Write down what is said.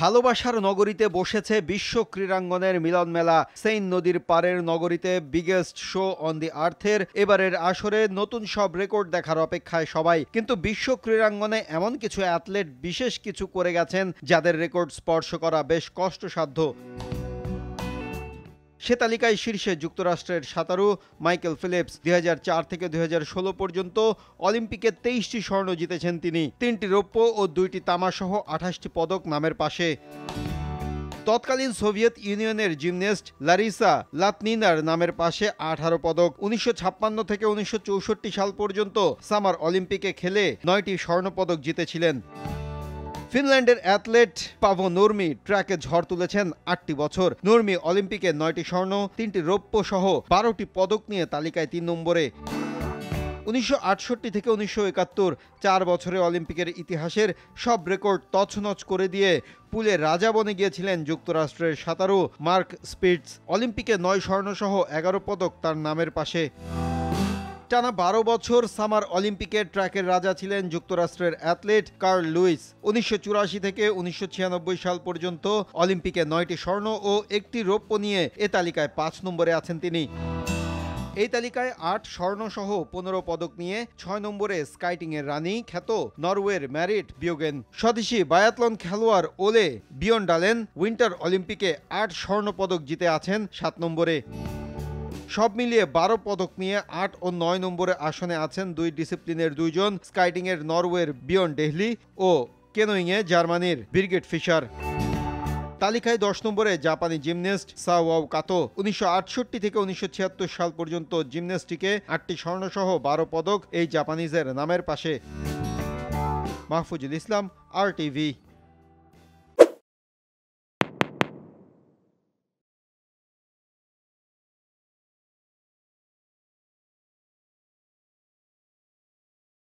ভালোবাসার নগরীতে বসেছে বিশ্ব ক্রীড়াঙ্গনের মিলন মেলা। সেইন নদীর পারের নগরীতে বিগেস্ট শো অন দি আর্থের এবারের আসরে নতুন সব রেকর্ড দেখার অপেক্ষায় সবাই। কিন্তু বিশ্ব ক্রীড়াঙ্গনে এমন কিছু অ্যাথলেট বিশেষ কিছু করে গেছেন যাদের রেকর্ড স্পর্শ করা বেশ কষ্টসাধ্য। সে তালিকায় শীর্ষে যুক্তরাষ্ট্রের সাঁতারু মাইকেল ফিলিপস। 2004 থেকে 2016 পর্যন্ত অলিম্পিকে 23টি স্বর্ণ জিতেছেন তিনি। 3টি রৌপ্য ও 2টি তামা সহ 28টি পদক নামের পাশে। তৎকালীন সোভিয়েত ইউনিয়নের জিমন্যাস্ট লারিসা লাতনিনার নামের পাশে 18 পদক। 1956 থেকে 1964 সাল পর্যন্ত সামার অলিম্পিকে খেলে 9টি স্বর্ণপদক জিতেছিলেন। ফিনল্যান্ডের অ্যাথলেট পাভো নুরমি ট্র্যাকে ঝড় তুলেছেন 8টি বছর। নুরমি অলিম্পিকে 9টি স্বর্ণ, 3টি রৌপ্য সহ 12টি পদক নিয়ে তালিকায় 3 নম্বরে। 1968 থেকে 1971 4 বছরে অলিম্পিকের ইতিহাসের সব রেকর্ড তছনছ করে দিয়ে পুলে রাজা বনে গিয়েছিলেন যুক্তরাষ্ট্রের সাঁতারু মার্ক স্পিটস। অলিম্পিকে 9 স্বর্ণ সহ 11 পদক তার নামের পাশে। টানা 12 বছর সামার অলিম্পিকের ট্র্যাকের রাজা ছিলেন যুক্তরাষ্ট্রের অ্যাথলেট কার্ল লুইস। 1984 থেকে 1996 সাল পর্যন্ত অলিম্পিকে 9টি স্বর্ণ ও 1টি রৌপ্য নিয়ে এ তালিকায় 5 নম্বরে আছেন তিনি। এই তালিকায় 8 স্বর্ণ সহ 15 পদক নিয়ে 6 নম্বরে স্কাইটিংয়ের রানী খ্যাত নরওয়ের ম্যারিট বিয়োগেন। স্বদেশি বায়াথলন খেলোয়াড় ওলে বিয়ন্ডালেন উইন্টার অলিম্পিকে 8 স্বর্ণ পদক জিতে আছেন 7 নম্বরে। সব মিলিয়ে 12 পদক নিয়ে 8 ও 9 নম্বরে আসনে আছেন 2 ডিসিপ্লিনের 2 জন, স্কাইটিংয়ের নরওয়ের বিয়ন ডেহলি ও কেনোয়িংয়ে জার্মানির বির্গিট ফিশার। তালিকায় 10 নম্বরে জাপানি জিমন্যাস্ট সাওয়াও কাতো। 1968 থেকে 1976 সাল পর্যন্ত জিমন্যাস্টিকে 8টি স্বর্ণ সহ 12 পদক এই জাপানিজের নামের পাশে। মাহফুজুল ইসলাম, RTV।